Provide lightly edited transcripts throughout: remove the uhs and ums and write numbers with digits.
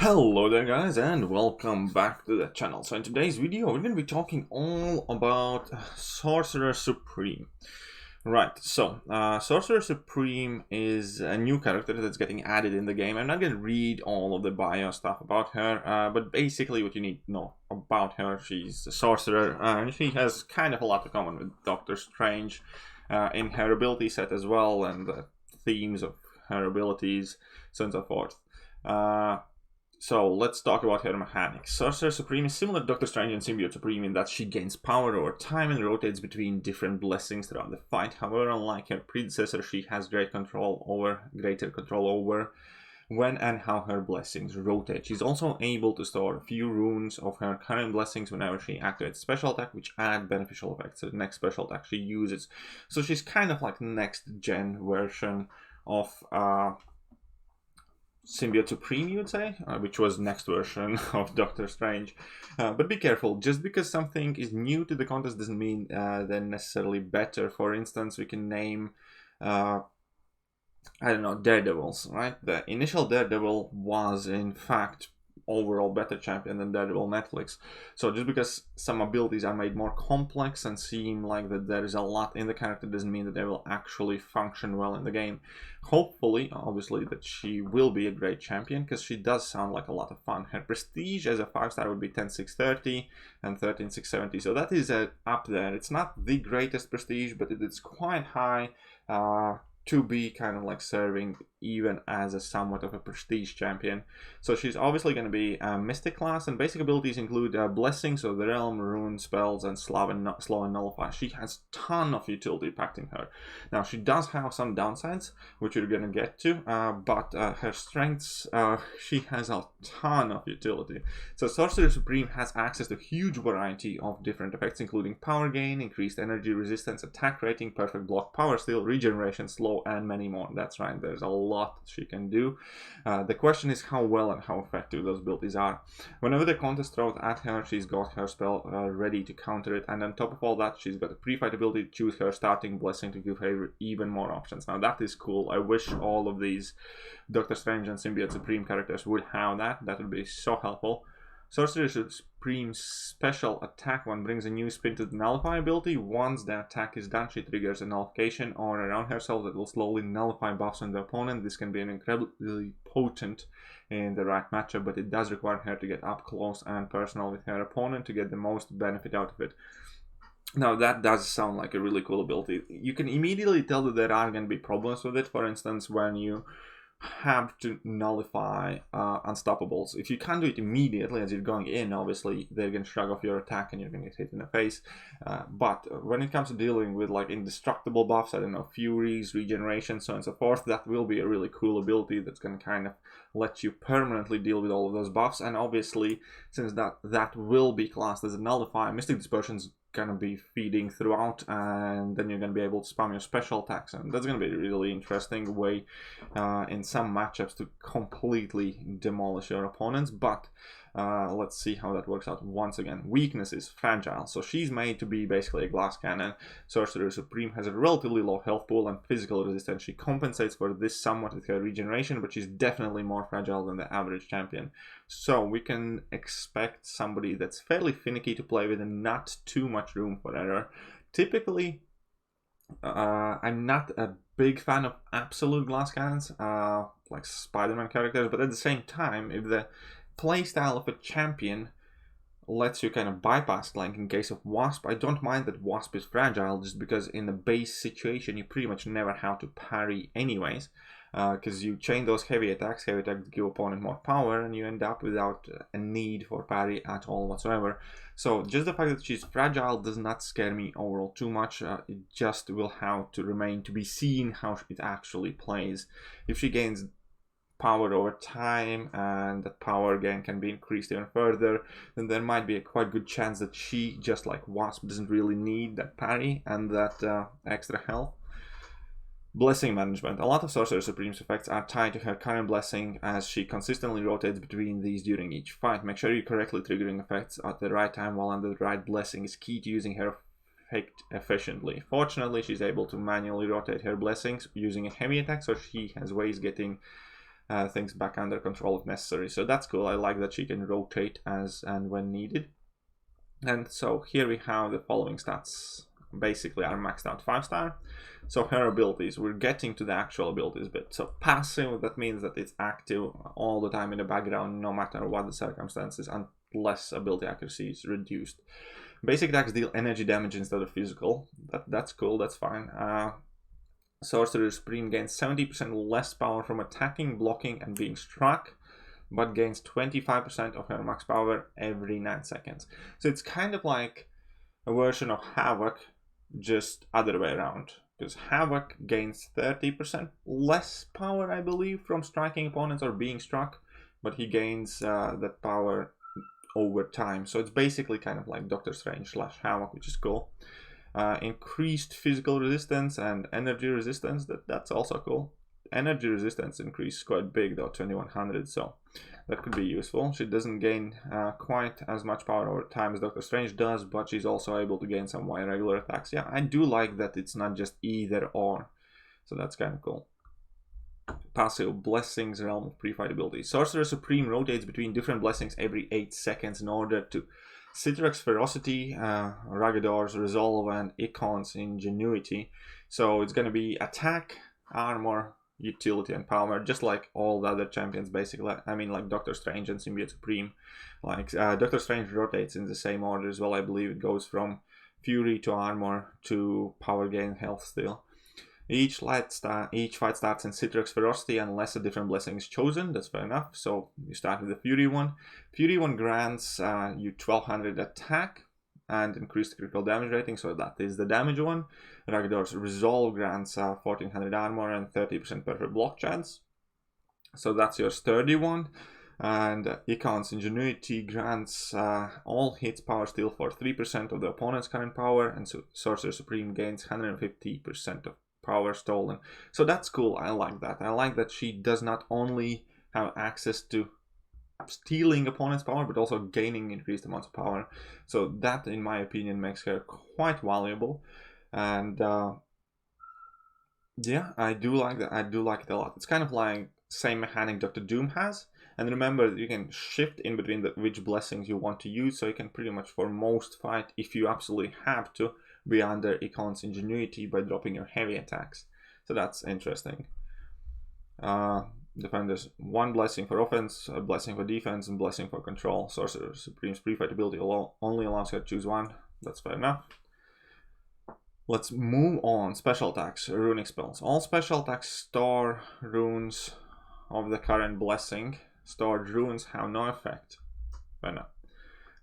Hello there guys and welcome back to the channel. So in today's video we're going to be talking all about Sorcerer Supreme. Right, so Sorcerer Supreme is a new character that's getting added in the game. I'm not going to read all of the bio stuff about her, but basically what you need to know about her: she's a sorcerer and she has kind of a lot in common with Doctor Strange in her ability set as well, and the themes of her abilities, so on and so forth. So let's talk about her mechanics. Sorcerer Supreme is similar to Doctor Strange and Symbiote Supreme in that she gains power over time and rotates between different blessings throughout the fight. However, unlike her predecessor, she has greater control over when and how her blessings rotate. She's also able to store a few runes of her current blessings whenever she activates a special attack, which add beneficial effects to the next special attack she uses. So she's kind of like next gen version of Symbiote Supreme, you would say, which was next version of Doctor Strange. But be careful, just because something is new to the contest doesn't mean they're necessarily better. For instance, we can name, I don't know, Daredevils, right? The initial Daredevil was, in fact, overall better champion than Daredevil Netflix. So just because some abilities are made more complex and seem like that there is a lot in the character doesn't mean that they will actually function well in the game. Hopefully, obviously, that she will be a great champion, because she does sound like a lot of fun. Her prestige as a 5-star would be 10,630 and 13,670, so that is up there. It's not the greatest prestige, but it is quite high to be kind of like serving even as a somewhat of a prestige champion. So she's obviously going to be a Mystic class, and basic abilities include Blessings of the Realm, Rune Spells, and Slow and Nullify. She has a ton of utility packed in her. Now she does have some downsides, which we're going to get to, but her strengths, she has a ton of utility. So Sorcerer Supreme has access to a huge variety of different effects, including power gain, increased energy resistance, attack rating, perfect block, power steal, regeneration, slow, and many more. That's right, there's a lot she can do. The question is how well and how effective those abilities are. Whenever the contest throws at her, she's got her spell ready to counter it, and on top of all that, she's got a pre-fight ability to choose her starting blessing to give her even more options. Now that is cool. I wish all of these Doctor Strange and Symbiote Supreme characters would have that. That would be so helpful. Sorcerer Supreme's special attack one brings a new spin to the Nullify ability. Once the attack is done, she triggers a nullification aura around herself that will slowly nullify buffs on the opponent. This can be an incredibly potent in the right matchup, but it does require her to get up close and personal with her opponent to get the most benefit out of it. Now that does sound like a really cool ability. You can immediately tell that there are going to be problems with it. For instance, when you have to nullify unstoppables. If you can't do it immediately as you're going in, obviously they're going to shrug off your attack and you're going to get hit in the face. But when it comes to dealing with like indestructible buffs, I don't know, furies, regeneration, so on and so forth, that will be a really cool ability that's going to kind of let you permanently deal with all of those buffs. And obviously, since that will be classed as a nullify, Mystic Dispersion's going to be feeding throughout, and then you're going to be able to spam your special attacks, and that's going to be a really interesting way in some matchups to completely demolish your opponents. But let's see how that works out. Once again, weaknesses: fragile, so she's made to be basically a glass cannon. Sorcerer Supreme has a relatively low health pool and physical resistance. She compensates for this somewhat with her regeneration, but she's definitely more fragile than the average champion. So we can expect somebody that's fairly finicky to play with and not too much room for error. Typically, I'm not a big fan of absolute glass cannons, like Spider-Man characters, but at the same time, if the playstyle of a champion lets you kind of bypass, like in case of Wasp, I don't mind that Wasp is fragile, just because in a base situation you pretty much never have to parry anyways, because you chain those heavy attacks give opponent more power, and you end up without a need for parry at all whatsoever. So just the fact that she's fragile does not scare me overall too much. It just will have to remain to be seen how it actually plays. If she gains power over time and that power gain can be increased even further, then there might be a quite good chance that she, just like Wasp, doesn't really need that parry and that extra health. Blessing management. A lot of Sorcerer Supreme's effects are tied to her current blessing, as she consistently rotates between these during each fight. Make sure you're correctly triggering effects at the right time while under the right blessing is key to using her effect efficiently. Fortunately, she's able to manually rotate her blessings using a heavy attack, so she has ways getting things back under control if necessary. So that's cool. I like that she can rotate as and when needed. And so here we have the following stats. Basically are maxed out 5-star. So her abilities, we're getting to the actual abilities bit. So passive, that means that it's active all the time in the background, no matter what the circumstances, unless ability accuracy is reduced. Basic attacks deal energy damage instead of physical. That's cool, that's fine. Sorcerer Supreme gains 70% less power from attacking, blocking, and being struck, but gains 25% of her max power every 9 seconds. So it's kind of like a version of Havoc, just other way around. Because Havoc gains 30% less power, I believe, from striking opponents or being struck, but he gains that power over time. So it's basically kind of like Doctor Strange / Havoc, which is cool. Increased physical resistance and energy resistance, that's also cool. Energy resistance increase quite big though, 2100, so that could be useful. She doesn't gain quite as much power over time as Doctor Strange does, but she's also able to gain some more regular attacks. Yeah, I do like that it's not just either or, so that's kind of cool. Passive Blessings, Realm of Pre-Fight ability. Sorcerer Supreme rotates between different blessings every 8 seconds in order to Citrix Ferocity, Ragador's Resolve, and Icon's Ingenuity. So it's going to be attack, armor, utility, and power, just like all the other champions basically. I mean, like Doctor Strange and Symbiote Supreme. Like Doctor Strange rotates in the same order as well. I believe it goes from Fury to armor to power gain, health steal. Each fight starts in Citrix Ferocity unless a different blessing is chosen. That's fair enough. So you start with the Fury one. Fury one grants you 1200 attack and increased critical damage rating, so that is the damage one. Ragador's Resolve grants 1400 armor and 30% perfect block chance, so that's your sturdy one. And Icon's Ingenuity grants all hits power steal for 3% of the opponent's current power, and so Sorcerer Supreme gains 150% of power stolen. So that's cool. I like that. I like that she does not only have access to stealing opponent's power, but also gaining increased amounts of power. So that, in my opinion, makes her quite valuable. And yeah, I do like that. I do like it a lot. It's kind of like same mechanic Dr. Doom has. And remember, you can shift in between which blessings you want to use, so you can pretty much for most fight, if you absolutely have to, be under Icon's Ingenuity by dropping your heavy attacks. So that's interesting. Defenders, one blessing for offense, a blessing for defense, and blessing for control. Sorcerer Supreme's pre-fight ability only allows her to choose one. That's fair enough. Let's move on. Special attacks, runic spells. All special attacks store runes of the current blessing. Stored runes have no effect. Fair enough.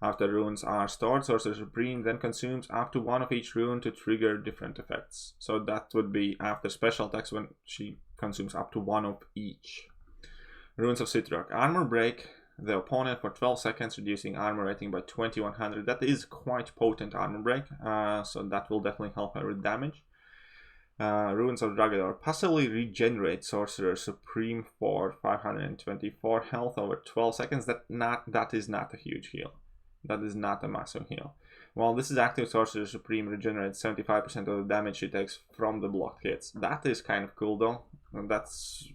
After runes are stored, Sorcerer Supreme then consumes up to one of each rune to trigger different effects. So that would be after special attacks when she consumes up to one of each. Runes of Citroc. Armor break the opponent for 12 seconds, reducing armor rating by 2100. That is quite potent armor break, so that will definitely help her with damage. Runes of Dragador. Passively regenerate Sorcerer Supreme for 524 health over 12 seconds. That is not a huge heal. That is not a massive heal. While this is active, Sorcerer Supreme regenerates 75% of the damage she takes from the blocked hits. That is kind of cool though. And that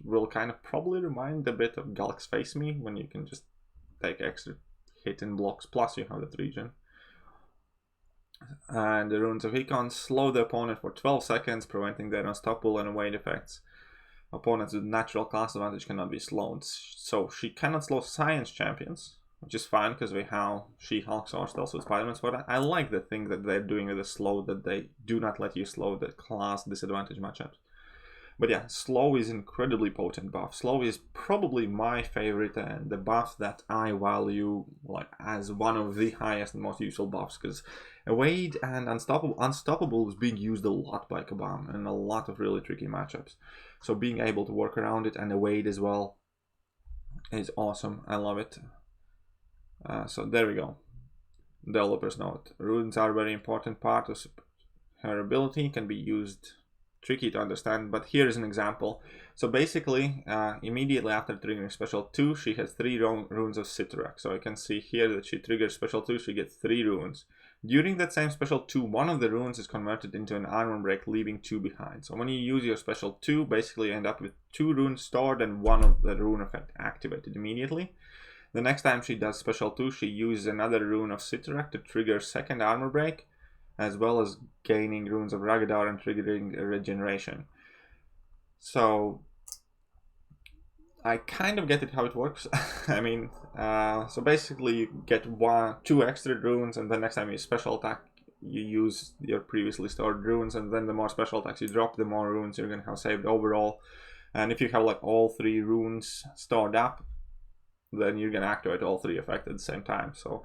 will kind of probably remind a bit of Galk's Face Me, when you can just take extra hit in blocks, plus you have that regen. And the Runes of Econ slow the opponent for 12 seconds, preventing their unstoppable and evade effects. Opponents with natural class advantage cannot be slowed. So she cannot slow science champions, which is fine because we have She-Hulk, Sorcerer, with Spider-Man. But I like the thing that they're doing with the slow, that they do not let you slow the class disadvantage matchups. But yeah, slow is incredibly potent buff. Slow is probably my favorite and the buff that I value like as one of the highest and most useful buffs, because evade and unstoppable is being used a lot by Kabam in a lot of really tricky matchups. So being able to work around it and evade as well is awesome. I love it. So there we go. Developer's note. Runes are a very important part of her ability, can be used. Tricky to understand, but here is an example. So basically, immediately after triggering special 2, she has 3 runes of Citrak. So I can see here that she triggers special 2, she gets 3 runes. During that same special 2, one of the runes is converted into an armor break, leaving 2 behind. So when you use your special 2, basically you end up with 2 runes stored and one of the rune effect activated immediately. The next time she does special 2, she uses another rune of Sorcerer to trigger second armor break, as well as gaining runes of Ragadar and triggering a regeneration. So I kind of get it how it works. I mean, so basically you get 2 extra runes, and the next time you special attack, you use your previously stored runes, and then the more special attacks you drop, the more runes you're gonna have saved overall. And if you have like all 3 runes stored up, then you're gonna activate all 3 effects at the same time. So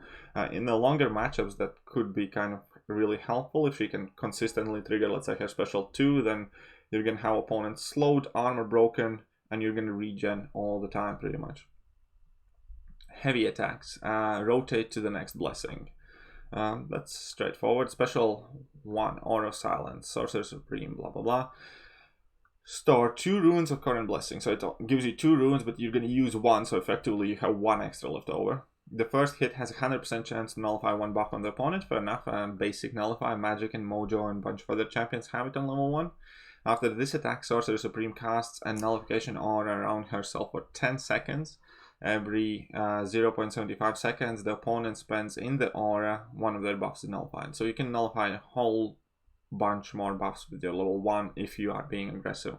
in the longer matchups, that could be kind of really helpful. If she can consistently trigger, let's say, her special 2, then you're gonna have opponents slowed, armor broken, and you're going to regen all the time pretty much. Heavy attacks. Rotate to the next blessing. That's straightforward. Special 1, Aura of Silence, Sorcerer Supreme, blah blah blah. Store 2 runes of current blessing. So it gives you 2 runes, but you're going to use 1, so effectively you have 1 extra left over. The first hit has a 100% chance to nullify 1 buff on the opponent. Fair enough. Basic Nullify, Magic and Mojo and a bunch of other champions have it on level 1. After this attack, Sorcerer Supreme casts a nullification aura around herself for 10 seconds. Every 0.75 seconds, the opponent spends in the aura, one of their buffs is nullified. So you can nullify a whole bunch more buffs with your level 1 if you are being aggressive.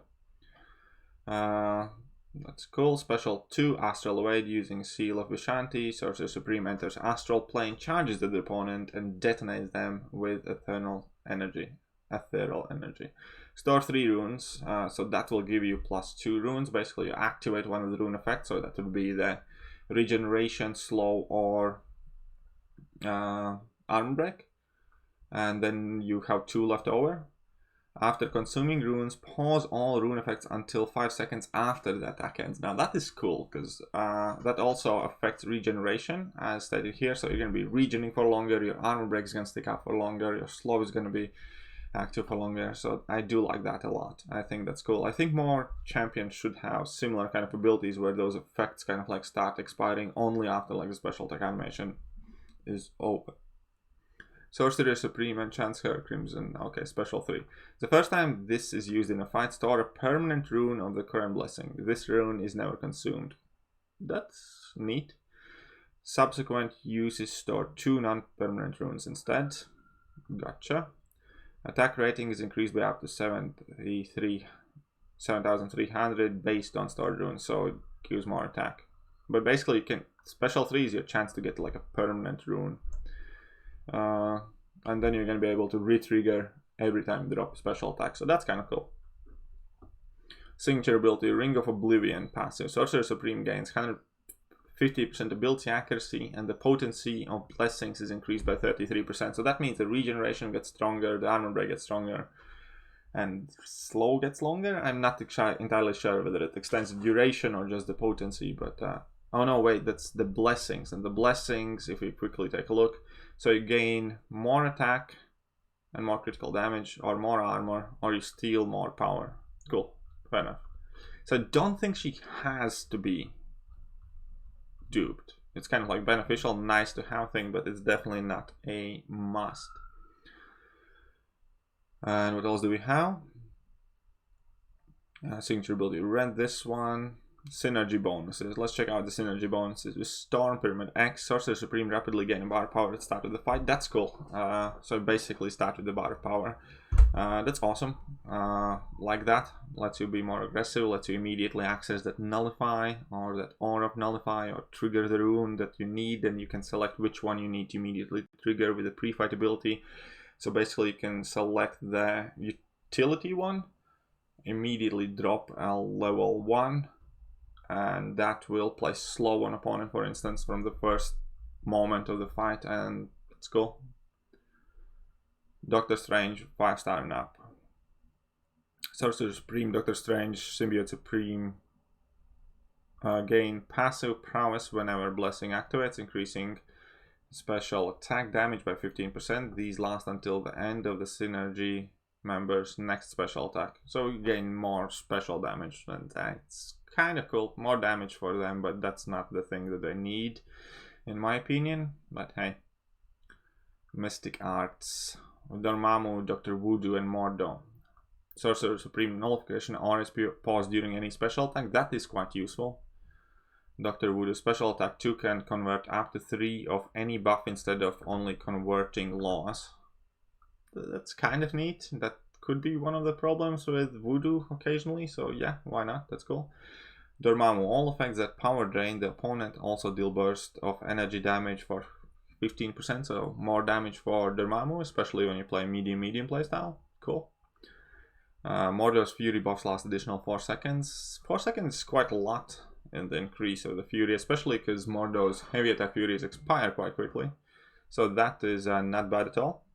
That's cool. Special 2, Astral Evade using Seal of Vishanti. Sorcerer Supreme enters Astral Plane, charges the opponent, and detonates them with Ethereal Energy. Store 3 runes, so that will give you +2 runes. Basically, you activate one of the rune effects, so that would be the regeneration, slow, or armor break, and then you have 2 left over. After consuming runes, pause all rune effects until 5 seconds after the attack ends. Now that is cool, because that also affects regeneration, as stated here. So you're going to be regening for longer, your armor break is going to stick out for longer, your slow is going to be active for longer. So I do like that a lot. I think that's cool. I think more champions should have similar kind of abilities where those effects kind of like start expiring only after like the special attack animation is over. Sorcerer Supreme enchants her Crimson. Okay, special 3. The first time this is used in a fight, store a permanent rune of the current blessing. This rune is never consumed. That's neat. Subsequent uses store 2 non-permanent runes instead. Gotcha. Attack rating is increased by up to 7,300 based on stored runes, so it gives more attack. But basically, you can special 3 is your chance to get like a permanent rune, and then you're going to be able to re-trigger every time you drop a special attack. So that's kind of cool. Signature ability: Ring of Oblivion passive. Sorcerer Supreme gains 150% ability accuracy, and the potency of blessings is increased by 33%. So that means the regeneration gets stronger, the armor break gets stronger, and slow gets longer. I'm not entirely sure whether it extends the duration or just the potency, but oh no, wait, that's the blessings. And the blessings, if we quickly take a look, so you gain more attack and more critical damage, or more armor, or you steal more power. Cool, fair enough. So I don't think she has to be duped. It's kind of like beneficial, nice to have thing, but it's definitely not a must. And what else do we have? Signature ability, rent this one. Synergy bonuses. Let's check out the synergy bonuses. With Storm Pyramid X, Sorcerer Supreme rapidly gain a bar of power at the start of the fight. That's cool. So basically start with the bar of power. That's awesome. Like that. Lets you be more aggressive, lets you immediately access that nullify or that aura of nullify, or trigger the rune that you need, and you can select which one you need to immediately trigger with the pre-fight ability. So basically you can select the utility one, immediately drop a level 1, and that will place slow on opponent, for instance, from the first moment of the fight, and let's go. Doctor Strange, 5-star and up. Sorcerer Supreme, Doctor Strange, Symbiote Supreme, gain passive prowess whenever blessing activates, increasing special attack damage by 15%. These last until the end of the synergy member's next special attack. So you gain more special damage, and that's kind of cool. More damage for them, but that's not the thing that they need, in my opinion. But hey, Mystic Arts, Dormammu, Dr. Voodoo, and Mordo. Sorcerer Supreme Nullification, RSP pause during any special attack. That is quite useful. Dr. Voodoo special attack 2 can convert up to 3 of any buff instead of only converting laws. That's kind of neat. That could be one of the problems with Voodoo occasionally, so yeah, why not? That's cool. Dormammu, all effects that power drain the opponent also deal burst of energy damage for 15%, so more damage for Dormammu, especially when you play medium playstyle. Cool. Mordo's Fury buffs last additional 4 seconds. 4 seconds is quite a lot in the increase of the Fury, especially because Mordo's heavy attack Furies expire quite quickly. So that is not bad at all.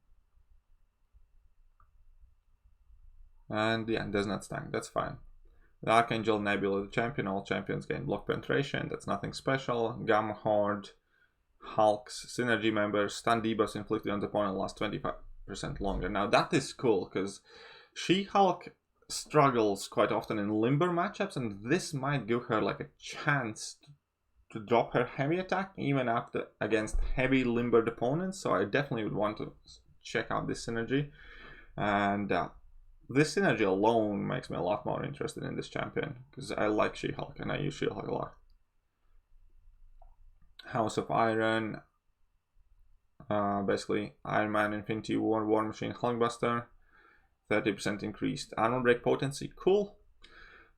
And yeah, does not stack, that's fine. The Archangel Nebula, the champion, all champions gain block penetration, that's nothing special. Gamma Horde, Hulk's synergy members, stun debuffs inflicted on the opponent last 25% longer. Now that is cool, because She-Hulk struggles quite often in limber matchups, and this might give her like a chance to drop her heavy attack even after against heavy limbered opponents. So I definitely would want to check out this synergy, and this synergy alone makes me a lot more interested in this champion because I like She-Hulk and I use She-Hulk a lot. House of Iron, basically Iron Man, Infinity War, War Machine, Hulkbuster. 30% increased armor break potency, cool.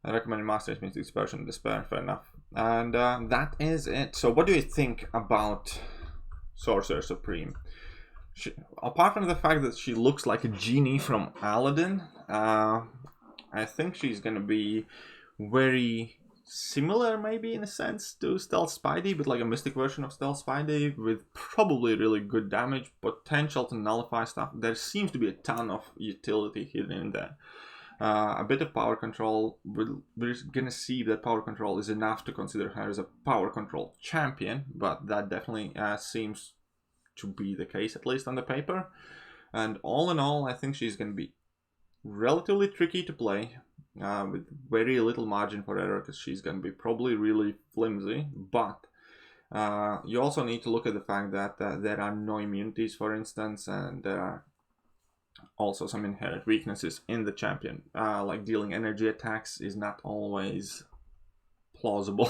I recommend Master's Mystic Dispersion, Despair, fair enough. And that is it. So what do you think about Sorcerer Supreme? Apart from the fact that she looks like a genie from Aladdin, I think she's gonna be very similar, maybe in a sense, to Stealth Spidey, but like a mystic version of Stealth Spidey with probably really good damage, potential to nullify stuff. There seems to be a ton of utility hidden in there. A bit of power control. We're gonna see that power control is enough to consider her as a power control champion, but that definitely seems to be the case, at least on the paper. And all in all, I think she's gonna be relatively tricky to play. With very little margin for error, because she's going to be probably really flimsy, but you also need to look at the fact that there are no immunities, for instance, and there are also some inherent weaknesses in the champion, like dealing energy attacks is not always plausible.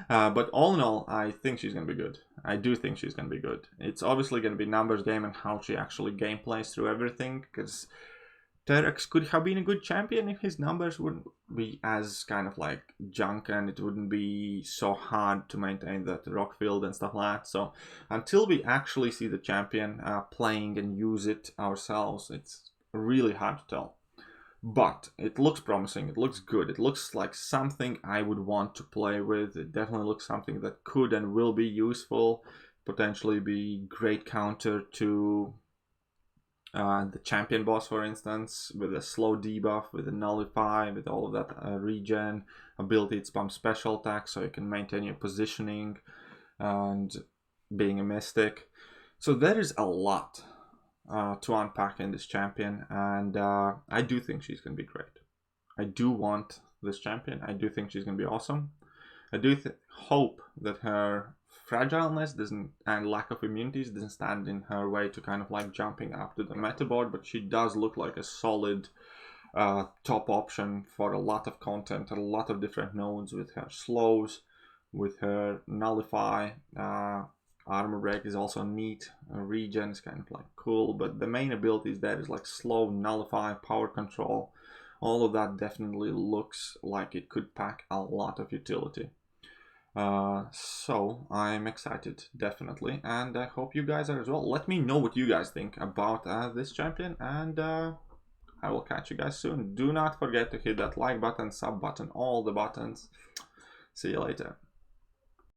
But all in all, I think she's going to be good. I do think she's going to be good. It's obviously going to be numbers game and how she actually gameplays through everything, because Terex could have been a good champion if his numbers wouldn't be as kind of like junk, and it wouldn't be so hard to maintain that rock field and stuff like that. So until we actually see the champion playing and use it ourselves, it's really hard to tell. But it looks promising, it looks good, it looks like something I would want to play with. It definitely looks something that could and will be useful, potentially be great counter to the champion boss, for instance, with a slow debuff, with a nullify, with all of that regen ability. It's pump special attack, so you can maintain your positioning and being a mystic. So there is a lot to unpack in this champion, and I do think she's going to be great. I do want this champion. I do think she's going to be awesome. I do hope that her fragileness doesn't, and lack of immunities doesn't stand in her way to kind of like jumping up to the meta board, but she does look like a solid top option for a lot of content, a lot of different nodes, with her slows, with her nullify. Armor break is also neat. Regen is kind of like cool, but the main abilities there is like slow, nullify, power control. All of that definitely looks like it could pack a lot of utility. So I'm excited, definitely, and I hope you guys are as well. Let me know what you guys think about this champion, and I will catch you guys soon. Do not forget to hit that like button, sub button, all the buttons. See you later.